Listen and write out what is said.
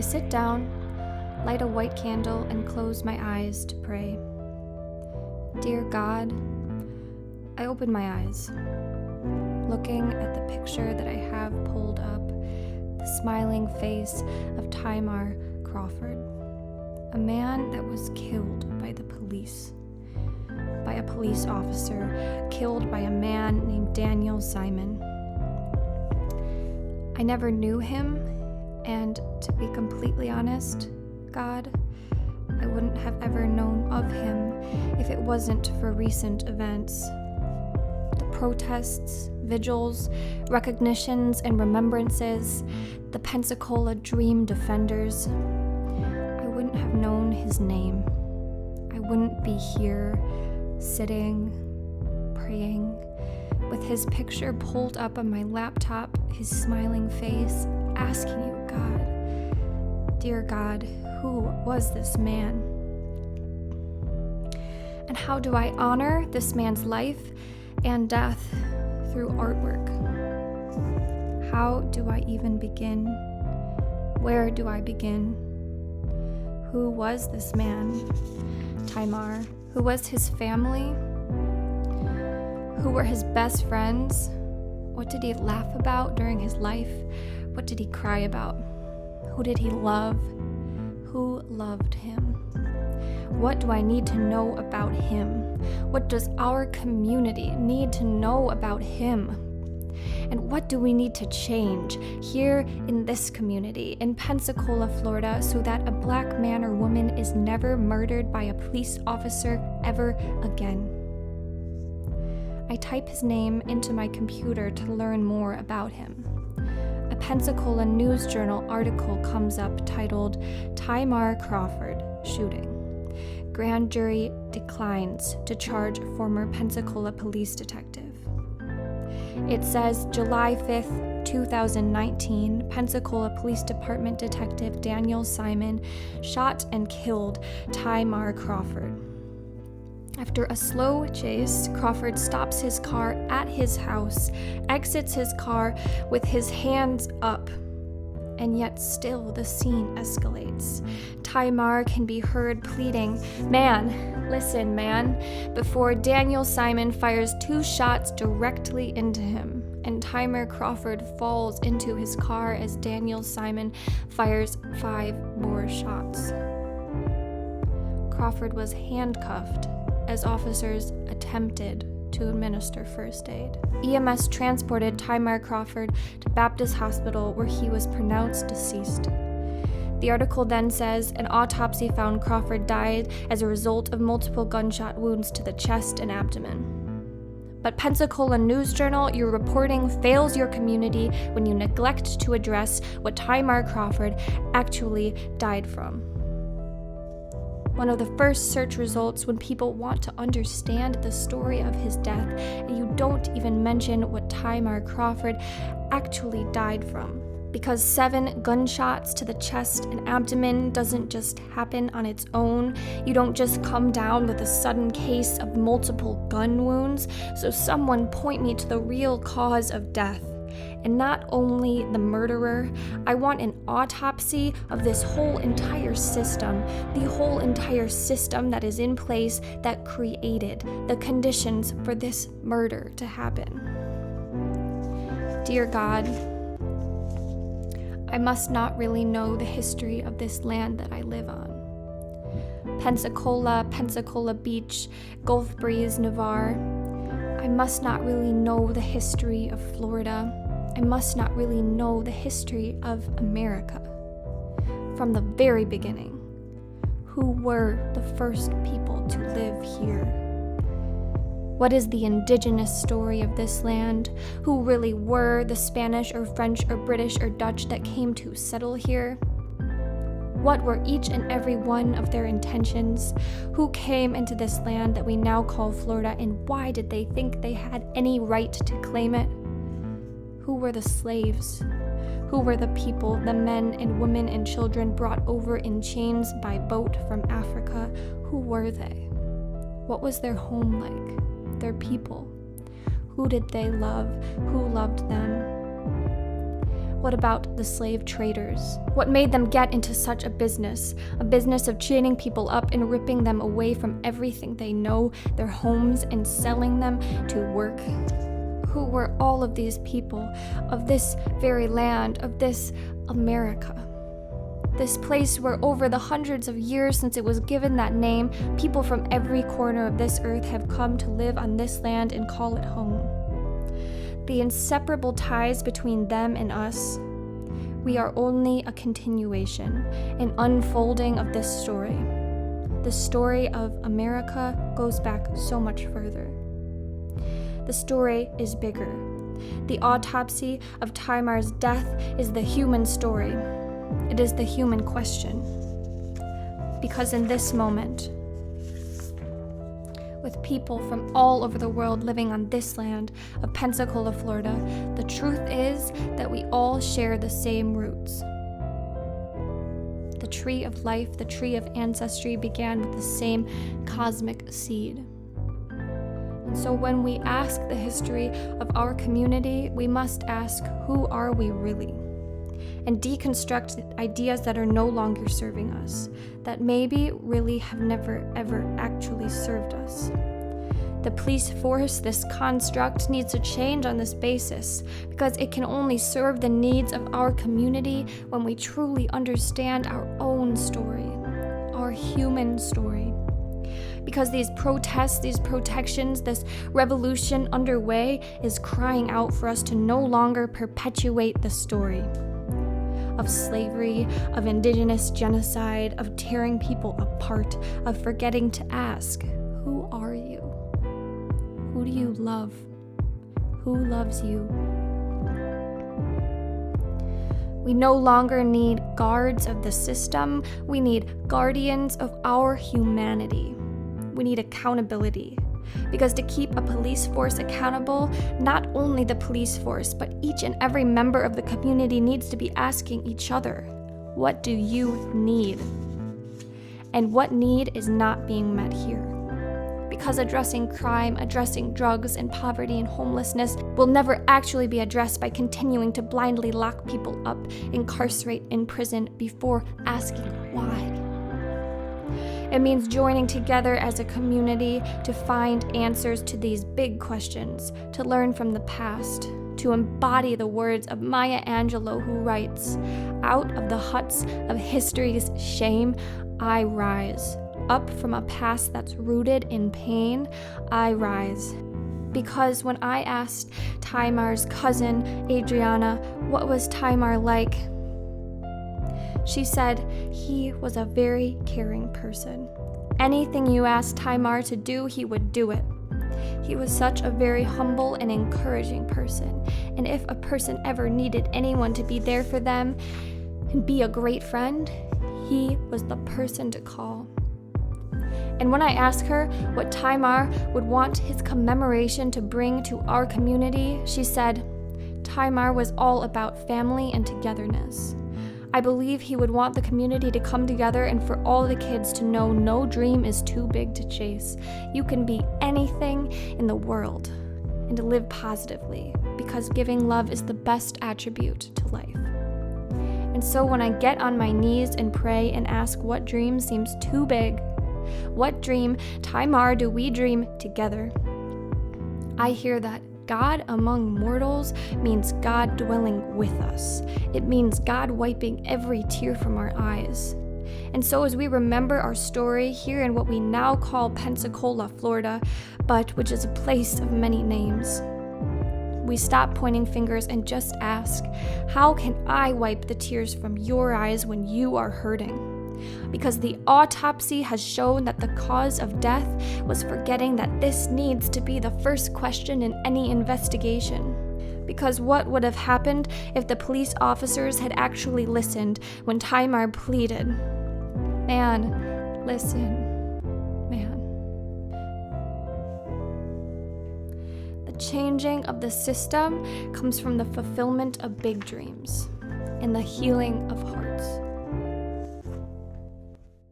sit down, light a white candle, and close my eyes to pray. Dear God, I open my eyes, looking at the picture that I have pulled up, the smiling face of Tymar Crawford, a man that was killed by the police, by a police officer, killed by a man named Daniel Simon. I never knew him, and to be completely honest, God, I wouldn't have ever known of him if it wasn't for recent events. The protests, vigils, recognitions, and remembrances, the Pensacola Dream Defenders. I wouldn't have known his name. I wouldn't be here, sitting, praying, with his picture pulled up on my laptop, his smiling face, asking you, God, dear God, who was this man? And how do I honor this man's life and death through artwork? How do I even begin? Where do I begin? Who was this man, Tymar? Who was his family? Who were his best friends? What did he laugh about during his life? What did he cry about? Who did he love? Who loved him? What do I need to know about him? What does our community need to know about him? And what do we need to change here in this community, in Pensacola, Florida, so that a Black man or woman is never murdered by a police officer ever again? I type his name into my computer to learn more about him. A Pensacola News Journal article comes up titled, "Tymar Crawford Shooting. Grand jury declines to charge former Pensacola police detective." It says July 5th, 2019, Pensacola Police Department Detective Daniel Simon shot and killed Tymar Crawford. After a slow chase, Crawford stops his car at his house, exits his car with his hands up, and yet still the scene escalates. Tymar can be heard pleading, "Man, listen, man," before Daniel Simon fires 2 shots directly into him, and Tymar Crawford falls into his car as Daniel Simon fires 5 more shots. Crawford was handcuffed as officers attempted to administer first aid. EMS transported Tymar Crawford to Baptist Hospital, where he was pronounced deceased. The article then says an autopsy found Crawford died as a result of multiple gunshot wounds to the chest and abdomen. But Pensacola News Journal, your reporting fails your community when you neglect to address what Tymar Crawford actually died from. One of the first search results when people want to understand the story of his death, and you don't even mention what Tymar Crawford actually died from. Because 7 gunshots to the chest and abdomen doesn't just happen on its own. You don't just come down with a sudden case of multiple gun wounds. So someone point me to the real cause of death. And not only the murderer, I want an autopsy of this whole entire system, the whole entire system that is in place that created the conditions for this murder to happen. Dear God, I must not really know the history of this land that I live on. Pensacola, Pensacola Beach, Gulf Breeze, Navarre. I must not really know the history of Florida. I must not really know the history of America. From the very beginning, who were the first people to live here? What is the indigenous story of this land? Who really were the Spanish or French or British or Dutch that came to settle here? What were each and every one of their intentions? Who came into this land that we now call Florida, and why did they think they had any right to claim it? Who were the slaves? Who were the people, the men and women and children brought over in chains by boat from Africa? Who were they? What was their home like? Their people? Who did they love? Who loved them? What about the slave traders? What made them get into such a business of chaining people up and ripping them away from everything they know, their homes, and selling them to work? Who were all of these people of this very land, of this America? This place where over the hundreds of years since it was given that name, people from every corner of this earth have come to live on this land and call it home. The inseparable ties between them and us, we are only a continuation, an unfolding of this story. The story of America goes back so much further. The story is bigger. The autopsy of Tymar's death is the human story. It is the human question. Because in this moment, with people from all over the world living on this land of Pensacola, Florida, the truth is that we all share the same roots. The tree of life, the tree of ancestry began with the same cosmic seed. And so when we ask the history of our community, we must ask, who are we really? And deconstruct ideas that are no longer serving us, that maybe really have never ever actually served us. The police force, this construct, needs to change on this basis because it can only serve the needs of our community when we truly understand our own story, our human story. Because these protests, these protections, this revolution underway is crying out for us to no longer perpetuate the story of slavery, of indigenous genocide, of tearing people apart, of forgetting to ask, who are you? Who do you love? Who loves you? We no longer need guards of the system. We need guardians of our humanity. We need accountability. Because to keep a police force accountable, not only the police force, but each and every member of the community needs to be asking each other, what do you need? And what need is not being met here? Because addressing crime, addressing drugs and poverty and homelessness will never actually be addressed by continuing to blindly lock people up, incarcerate in prison before asking why. It means joining together as a community to find answers to these big questions, to learn from the past, to embody the words of Maya Angelou, who writes, "Out of the huts of history's shame, I rise. Up from a past that's rooted in pain, I rise." Because when I asked Tymar's cousin, Adriana, what was Tymar like, she said he was a very caring person. Anything you asked Tymar to do, he would do it. He was such a very humble and encouraging person. And if a person ever needed anyone to be there for them and be a great friend, he was the person to call. And when I asked her what Tymar would want his commemoration to bring to our community, she said, Tymar was all about family and togetherness. I believe he would want the community to come together and for all the kids to know no dream is too big to chase. You can be anything in the world and to live positively, because giving love is the best attribute to life. And so when I get on my knees and pray and ask what dream seems too big, what dream, Tymar, do we dream together? I hear that God among mortals means God dwelling with us. It means God wiping every tear from our eyes. And so as we remember our story here in what we now call Pensacola, Florida, but which is a place of many names, we stop pointing fingers and just ask, how can I wipe the tears from your eyes when you are hurting? Because the autopsy has shown that the cause of death was forgetting that this needs to be the first question in any investigation. Because what would have happened if the police officers had actually listened when Tymar pleaded? Man, listen, man. The changing of the system comes from the fulfillment of big dreams and the healing of hearts.